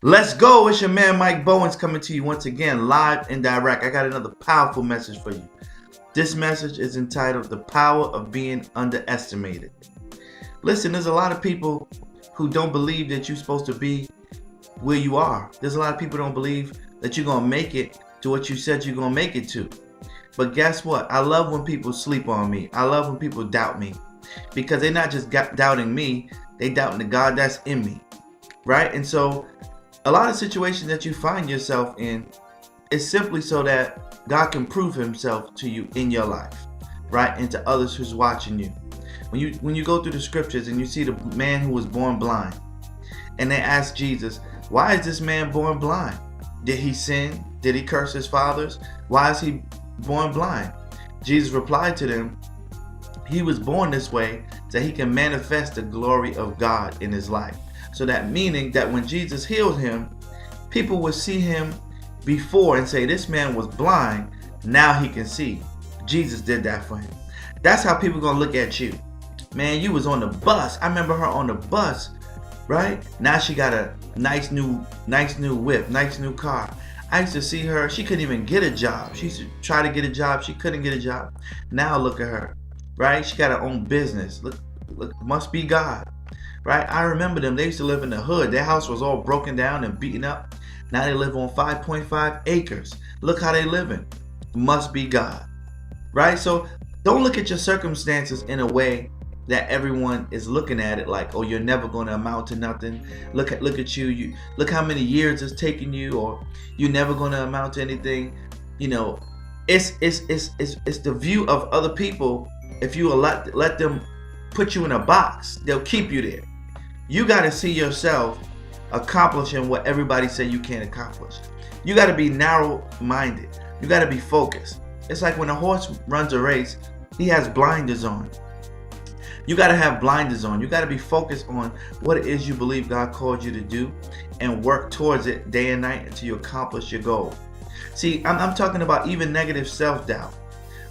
Let's go. It's your man Mike Bowens coming to you once again, live and direct. I got another powerful message for you. This message is entitled The Power of Being Underestimated. Listen, there's a lot of people who don't believe that you're supposed to be where you are. There's a lot of people who don't believe that you're going to make it to what you said you're going to make it to. But guess what? I love when people sleep on me. I love when people doubt me. Because they're not just doubting me, they doubting the God that's in me. Right? And so a lot of situations that you find yourself in is simply so that God can prove himself to you in your life, right? And to others who's watching you. When you go through the scriptures and you see the man who was born blind, and they ask Jesus, why is this man born blind? Did he sin? Did he curse his fathers? Why is he born blind? Jesus replied to them, he was born this way so he can manifest the glory of God in his life. So that meaning that when Jesus healed him, people would see him before and say, this man was blind, now he can see. Jesus did that for him. That's how people gonna look at you. Man, you was on the bus. I remember her on the bus, right? Now she got a nice new whip, nice new car. I used to see her, she couldn't even get a job. She used to try to get a job, she couldn't get a job. Now look at her, right? She got her own business. Look, must be God. Right? I remember them. They used to live in the hood. Their house was all broken down and beaten up. Now they live on 5.5 acres. Look how they living. Must be God. Right? So don't look at your circumstances in a way that everyone is looking at it like, oh, you're never going to amount to nothing. Look at you. Look how many years it's taken you, or you're never going to amount to anything. You know, it's the view of other people. If you let them put you in a box, they'll keep you there. You got to see yourself accomplishing what everybody say you can't accomplish. You got to be narrow-minded. You got to be focused. It's like when a horse runs a race, he has blinders on. You got to have blinders on. You got to be focused on what it is you believe God called you to do and work towards it day and night until you accomplish your goal. See, I'm talking about even negative self-doubt,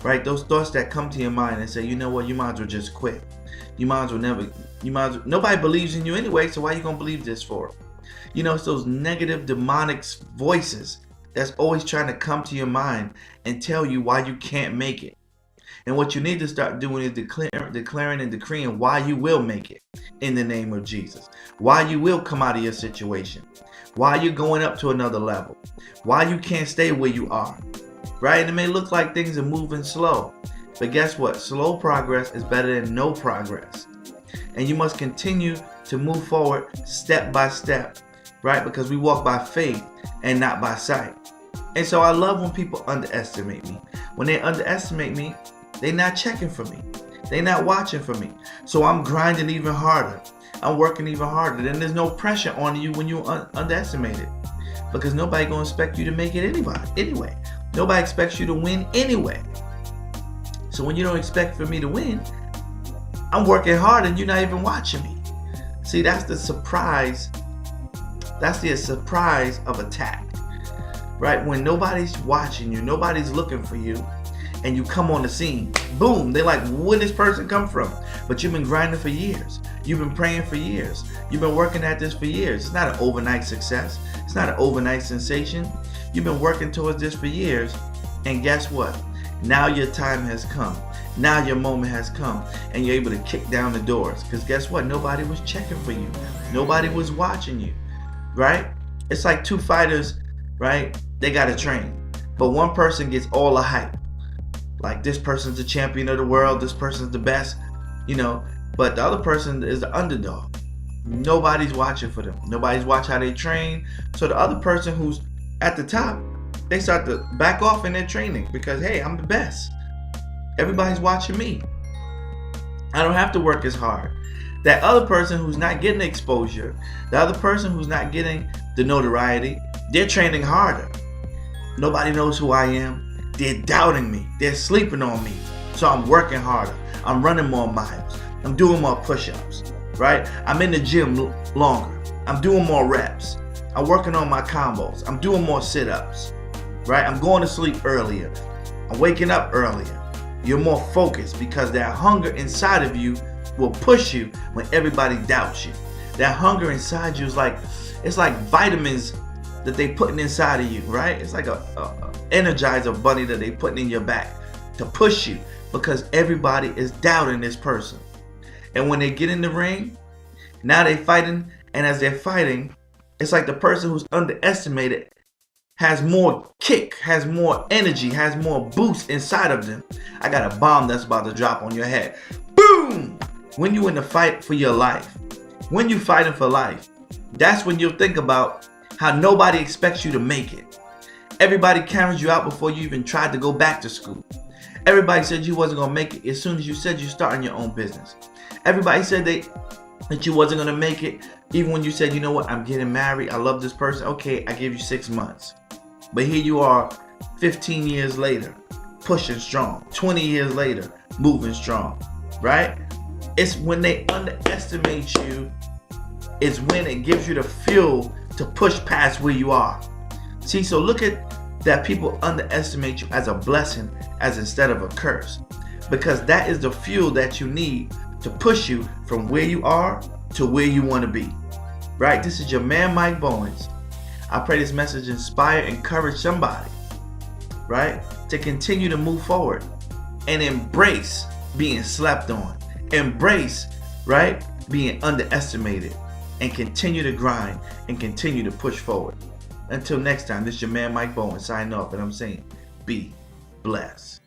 right? Those thoughts that come to your mind and say, you know what, you might as well just quit. Nobody believes in you anyway, so why are you gonna believe this for? You know, it's those negative demonic voices that's always trying to come to your mind and tell you why you can't make it. And what you need to start doing is declaring and decreeing why you will make it in the name of Jesus. Why you will come out of your situation. Why you're going up to another level. Why you can't stay where you are. Right? And it may look like things are moving slow. But guess what? Slow progress is better than no progress. And you must continue to move forward step by step, right? Because we walk by faith and not by sight. And so I love when people underestimate me. When they underestimate me, they're not checking for me. They're not watching for me. So I'm grinding even harder. I'm working even harder. Then there's no pressure on you when you're underestimated. Because nobody gonna expect you to make it anyway. Nobody expects you to win anyway. So when you don't expect for me to win, I'm working hard and you're not even watching me. See, that's the surprise. That's the surprise of attack, right? When nobody's watching you, nobody's looking for you, and you come on the scene, boom, they're like, where did this person come from? But you've been grinding for years. You've been praying for years. You've been working at this for years. It's not an overnight success. It's not an overnight sensation. You've been working towards this for years, and guess what? Now your time has come. Now your moment has come, and you're able to kick down the doors. Because guess what? Nobody was checking for you. Nobody was watching you, right? It's like two fighters, right? They got to train. But one person gets all the hype. Like, this person's the champion of the world. This person's the best, you know. But the other person is the underdog. Nobody's watching for them. Nobody's watching how they train. So the other person who's at the top, they start to back off in their training because, hey, I'm the best. Everybody's watching me. I don't have to work as hard. That other person who's not getting the exposure, the other person who's not getting the notoriety, they're training harder. Nobody knows who I am. They're doubting me. They're sleeping on me. So I'm working harder. I'm running more miles. I'm doing more push-ups, right? I'm in the gym longer. I'm doing more reps. I'm working on my combos. I'm doing more sit-ups, right? I'm going to sleep earlier. I'm waking up earlier. You're more focused because that hunger inside of you will push you when everybody doubts you. That hunger inside you is like, It's like vitamins that they putting inside of you, right? It's like a energizer bunny that they putting in your back to push you, because everybody is doubting this person. And when they get in the ring, now they fighting, and as they're fighting, it's like the person who's underestimated has more kick, has more energy, has more boost inside of them. I got a bomb that's about to drop on your head. Boom! When you in the fight for your life, when you fighting for life, that's when you'll think about how nobody expects you to make it. Everybody carries you out before you even tried to go back to school. Everybody said you wasn't gonna make it as soon as you said you're starting your own business. Everybody said that you wasn't gonna make it even when you said, you know what, I'm getting married, I love this person. Okay, I give you 6 months. But here you are 15 years later, pushing strong. 20 years later, moving strong, right? It's when they underestimate you, it's when it gives you the fuel to push past where you are. See, so look at that people underestimate you as a blessing as instead of a curse, because that is the fuel that you need to push you from where you are to where you want to be, right? This is your man, Mike Bowens. I pray this message inspire, encourage somebody, right, to continue to move forward and embrace being slept on, embrace, right, being underestimated, and continue to grind and continue to push forward. Until next time, this is your man Mike Bowens signing off, and I'm saying be blessed.